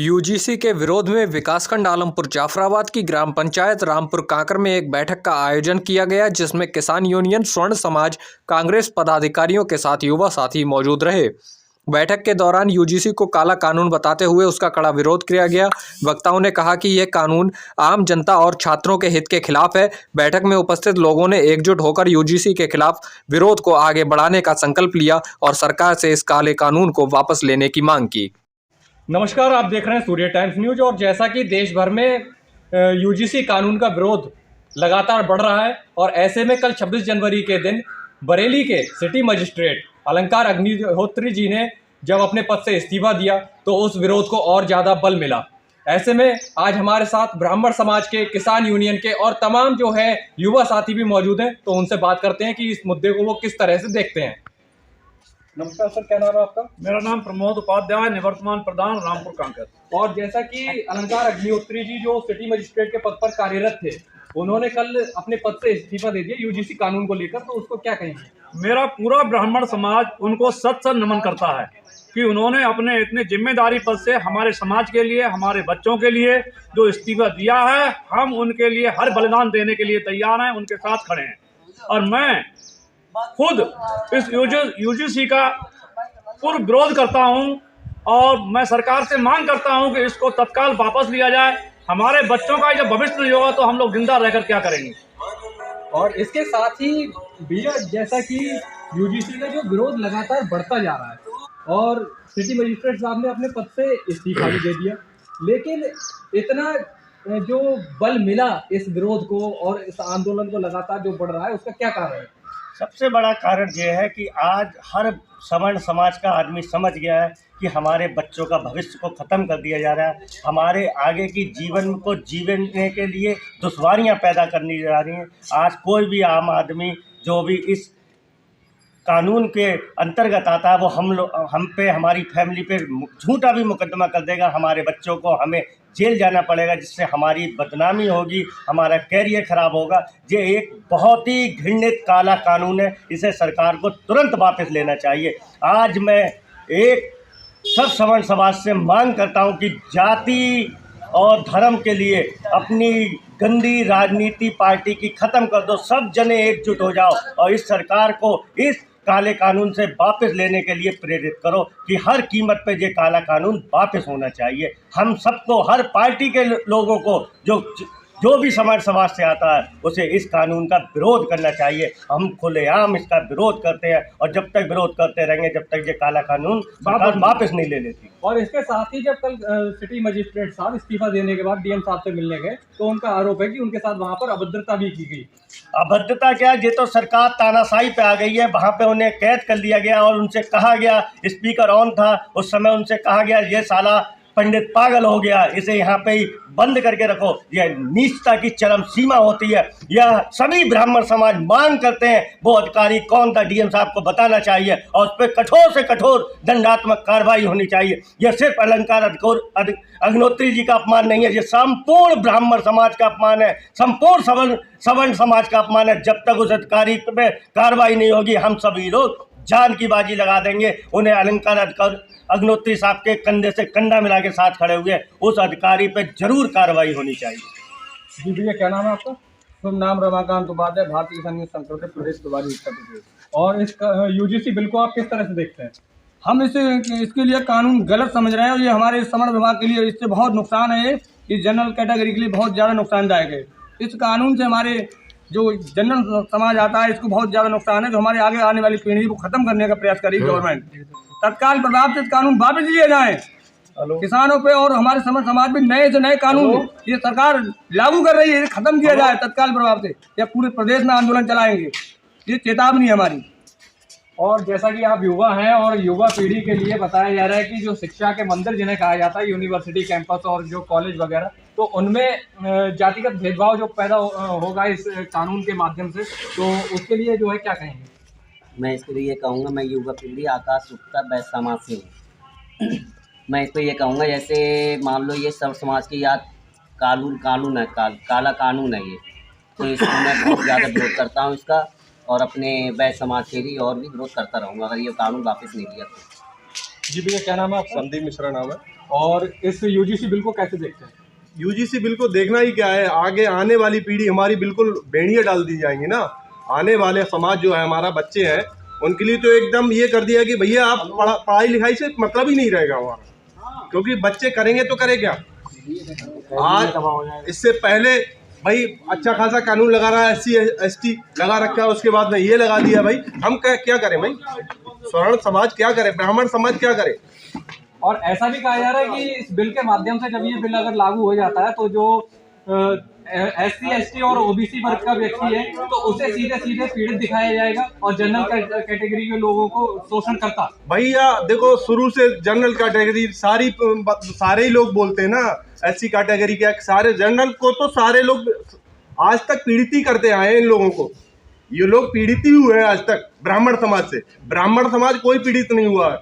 UGC के विरोध में विकासखंड आलमपुर जाफराबाद की ग्राम पंचायत रामपुर कांकर में एक बैठक का आयोजन किया गया, जिसमें किसान यूनियन, स्वर्ण समाज, कांग्रेस पदाधिकारियों के साथ युवा साथी मौजूद रहे। बैठक के दौरान यूजीसी को काला कानून बताते हुए उसका कड़ा विरोध किया गया। वक्ताओं ने कहा कि यह कानून आम जनता और छात्रों के हित के खिलाफ है। बैठक में उपस्थित लोगों ने एकजुट होकर यूजीसी के खिलाफ विरोध को आगे बढ़ाने का संकल्प लिया और सरकार से इस काले कानून को वापस लेने की मांग की। नमस्कार, आप देख रहे हैं सूर्य टाइम्स न्यूज। और जैसा कि देश भर में यूजीसी कानून का विरोध लगातार बढ़ रहा है और ऐसे में कल 26 जनवरी के दिन बरेली के सिटी मजिस्ट्रेट अलंकार अग्निहोत्री जी ने जब अपने पद से इस्तीफा दिया तो उस विरोध को और ज़्यादा बल मिला। ऐसे में आज हमारे साथ ब्राह्मण समाज के, किसान यूनियन के और तमाम जो है युवा साथी भी मौजूद हैं, तो उनसे बात करते हैं कि इस मुद्दे को वो किस तरह से देखते हैं। नमस्कार सर, क्या नाम है आपका? मेरा नाम प्रमोद उपाध्याय, निवर्तमान प्रधान रामपुर कांकर। और जैसा कि अलंकार अग्निहोत्री जी जो सिटी मजिस्ट्रेट के पद पर कार्यरत थे, उन्होंने कल अपने पद से इस्तीफा दे दिया यूजीसी कानून को लेकर, तो उसको क्या कहेंगे? मेरा पूरा ब्राह्मण समाज उनको सत नमन करता है कि उन्होंने अपने इतने जिम्मेदारी पद से हमारे समाज के लिए, हमारे बच्चों के लिए जो इस्तीफा दिया है, हम उनके लिए हर बलिदान देने के लिए तैयार हैं, उनके साथ खड़े हैं। और मैं खुद इस यूजीसी का पूर्ण विरोध करता हूं और मैं सरकार से मांग करता हूं कि इसको तत्काल वापस लिया जाए। हमारे बच्चों का जब भविष्य नहीं होगा तो हम लोग जिंदा रहकर क्या करेंगे। और इसके साथ ही भैया, जैसा कि यूजीसी का जो विरोध लगातार बढ़ता जा रहा है और सिटी मजिस्ट्रेट साहब ने अपने पद से इस्तीफा भी दे दिया, लेकिन इतना जो बल मिला इस विरोध को और इस आंदोलन को लगातार जो बढ़ रहा है, उसका क्या कारण है? सबसे बड़ा कारण यह है कि आज हर सवर्ण समाज का आदमी समझ गया है कि हमारे बच्चों का भविष्य को ख़त्म कर दिया जा रहा है। हमारे आगे की जीवन को जीने के लिए दुश्वारियां पैदा करनी जा रही हैं। आज कोई भी आम आदमी जो भी इस कानून के अंतर्गत आता है वो हम पे, हमारी फैमिली पे झूठा भी मुकदमा कर देगा। हमारे बच्चों को हमें जेल जाना पड़ेगा, जिससे हमारी बदनामी होगी, हमारा कैरियर ख़राब होगा। ये एक बहुत ही घृणित काला कानून है, इसे सरकार को तुरंत वापस लेना चाहिए। आज मैं एक सब सवर्ण समाज से मांग करता हूं कि जाति और धर्म के लिए अपनी गंदी राजनीति पार्टी की ख़त्म कर दो। सब जने एकजुट हो जाओ और इस सरकार को इस काले कानून से वापस लेने के लिए प्रेरित करो कि हर कीमत पे ये काला कानून वापस होना चाहिए। हम सबको, हर पार्टी के लोगों को, जो भी समाज से आता है, उसे इस कानून का विरोध करना चाहिए। हम खुलेआम इसका विरोध करते हैं और जब तक विरोध करते रहेंगे जब तक ये काला कानून वापस नहीं ले लेती। और इसके साथ ही जब कल सिटी मजिस्ट्रेट साहब इस्तीफा देने के बाद डीएम साहब से मिलने गए तो उनका आरोप है कि उनके साथ वहां पर अभद्रता भी की गई। अभद्रता क्या, ये तो सरकार तानाशाही पे आ गई है। वहाँ पे उन्हें कैद कर लिया गया और उनसे कहा गया, स्पीकर ऑन था उस समय, उनसे कहा गया ये साला पंडित पागल हो गया, इसे यहाँ पे ही बंद करके रखो। यह नीचता की चरम सीमा होती है। यह सभी ब्राह्मण समाज मांग करते हैं। वो अधिकारी कौन था, डीएम साहब को बताना चाहिए और उस पर कठोर से कठोर दंडात्मक कार्रवाई होनी चाहिए। यह सिर्फ अलंकार अग्निहोत्री जी का अपमान नहीं है, यह संपूर्ण ब्राह्मण समाज का अपमान है, संपूर्ण सवर्ण समाज का अपमान है। जब तक उस अधिकारी पे कार्रवाई नहीं होगी हम सभी लोग जान की बाजी लगा देंगे। उन्हें अलंकार अग्निहोत्री साहब के कंधे से कंधा मिला के साथ खड़े हुए उस अधिकारी पे जरूर कार्रवाई होनी चाहिए। जी भैया, क्या नाम है आपका? शुभ नाम रमाकांत उपाध्याय, भारतीय किसान यूनियन संघ के प्रदेश प्रभारी उत्तर प्रदेश। और इस यूजीसी बिल को आप किस तरह से देखते हैं? हम इसके लिए कानून गलत समझ रहे हैं और ये हमारे समर्ण विभाग के लिए इससे बहुत नुकसान है। इस जनरल कैटेगरी के लिए बहुत ज़्यादा नुकसानदायक है। इस कानून से हमारे जो जनरल समाज आता है इसको बहुत ज़्यादा नुकसान है। जो हमारे आगे आने वाली पीढ़ी को ख़त्म करने का प्रयास करी गवर्नमेंट। तत्काल प्रभाव से कानून वापस लिए जाएं। किसानों पे और हमारे समस्त समाज में नए से नए कानून ये सरकार लागू कर रही है, खत्म किया जाए तत्काल प्रभाव से, या पूरे प्रदेश में आंदोलन चलाएंगे। ये चेतावनी है हमारी। और जैसा कि आप युवा हैं और युवा पीढ़ी के लिए बताया जा रहा है कि जो शिक्षा के मंदिर जिन्हें कहा जाता है, यूनिवर्सिटी कैंपस और जो कॉलेज वगैरह, तो उनमें जातिगत भेदभाव जो पैदा होगा इस कानून के माध्यम से, तो उसके लिए जो है क्या कहेंगे? मैं इसके लिए ये कहूँगा, मैं युवा पीढ़ी आकाश गुप्ता वैश्य समाज से हूँ। मैं इस पर ये कहूँगा, जैसे मान लो ये सब समाज की याद कानून है, काला कानून है ये, तो इसको मैं बहुत ज़्यादा विरोध करता हूँ इसका, और अपने वैश्य समाज के लिए और भी विरोध करता रहूँगा अगर ये कानून वापस नहीं लिया तो। जी भैया, क्या नाम है आपका? संदीप मिश्रा नाम है। और इस यूजीसी बिल को कैसे देखते हैं? यूजीसी बिल को देखना ही क्या है, आगे आने वाली पीढ़ी हमारी बिल्कुल भेड़िया डाल दी जाएंगी ना। आने वाले समाज जो है हमारा बच्चे हैं उनके लिए तो एकदम ये कर दिया कि भैया आप पढ़ाई लिखाई से मतलब ही नहीं रहेगा हमारा, क्योंकि बच्चे करेंगे तो करे क्या। आज इससे पहले भाई अच्छा खासा कानून लगा रहा है, SC ST लगा रखा है, उसके बाद में ये लगा दिया। भाई हम क्या करें भाई, स्वर्ण समाज क्या करे, ब्राह्मण समाज क्या करे। और ऐसा भी कहा जा रहा है कि इस बिल के माध्यम से जब ये बिल अगर लागू हो जाता है तो जो SC ST और OBC वर्ग का व्यक्ति है तो उसे सीधे सीधे पीड़ित दिखाया जाएगा और जनरल कैटेगरी के लोगों को शोषण करता। भैया देखो, शुरू से जनरल कैटेगरी सारे ही लोग बोलते हैं ना, SC कैटेगरी के सारे, जनरल को तो सारे लोग आज तक पीड़ित ही करते आए हैं। इन लोगों को ये लोग पीड़ित ही हुए हैं आज तक ब्राह्मण समाज से। ब्राह्मण समाज कोई पीड़ित नहीं हुआ है।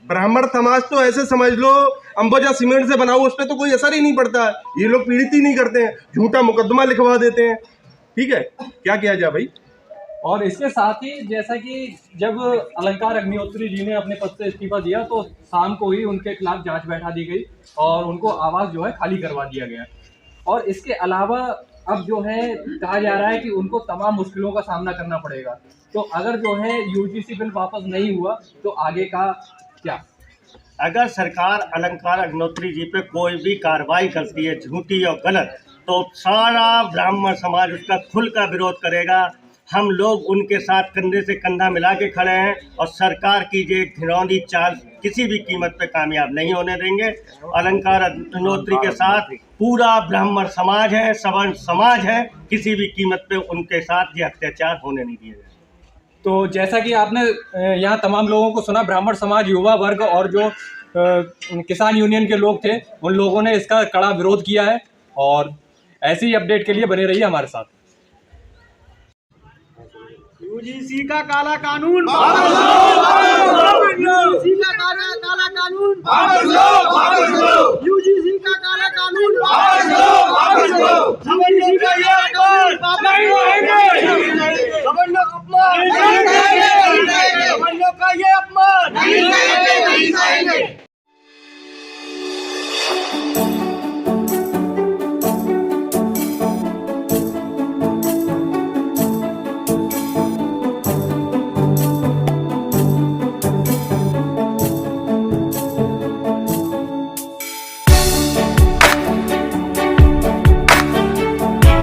ब्राह्मण समाज तो ऐसे समझ लो अंबुजा सीमेंट से बनाओ, उस पर तो कोई असर ही नहीं पड़ता है। ये लोग पीड़ित ही नहीं करते हैं, झूठा मुकदमा लिखवा देते हैं। ठीक है, क्या किया जाए भाई। और इसके साथ ही जैसा कि जब अलंकार अग्निहोत्री जी ने अपने पद से इस्तीफा दिया तो शाम को ही उनके खिलाफ जांच बैठा दी गई और उनको आवास जो है खाली करवा दिया गया। और इसके अलावा अब जो है कहा जा रहा है कि उनको तमाम मुश्किलों का सामना करना पड़ेगा। तो अगर जो है यूजीसी बिल वापस नहीं हुआ तो आगे का क्या? अगर सरकार अलंकार अग्निहोत्री जी पे कोई भी कार्रवाई करती है झूठी और गलत, तो सारा ब्राह्मण समाज उसका खुलकर विरोध करेगा। हम लोग उनके साथ कंधे से कंधा मिला के खड़े हैं और सरकार की ये घिनौनी चाल किसी भी कीमत पे कामयाब नहीं होने देंगे। अलंकार अग्निहोत्री के साथ पूरा ब्राह्मण समाज है, सवर्ण समाज है, किसी भी कीमत पे उनके साथ ये अत्याचार होने नहीं दिए जाएंगे। तो जैसा कि आपने यहाँ तमाम लोगों को सुना, ब्राह्मण समाज, युवा वर्ग और जो किसान यूनियन के लोग थे उन लोगों ने इसका कड़ा विरोध किया है। और ऐसी ही अपडेट के लिए बने रहिए हमारे साथ। यूजीसी का काला कानून, यूजीसी का काला कानून, यूजीसी का काला कानून, यूजीसी का काला कानून।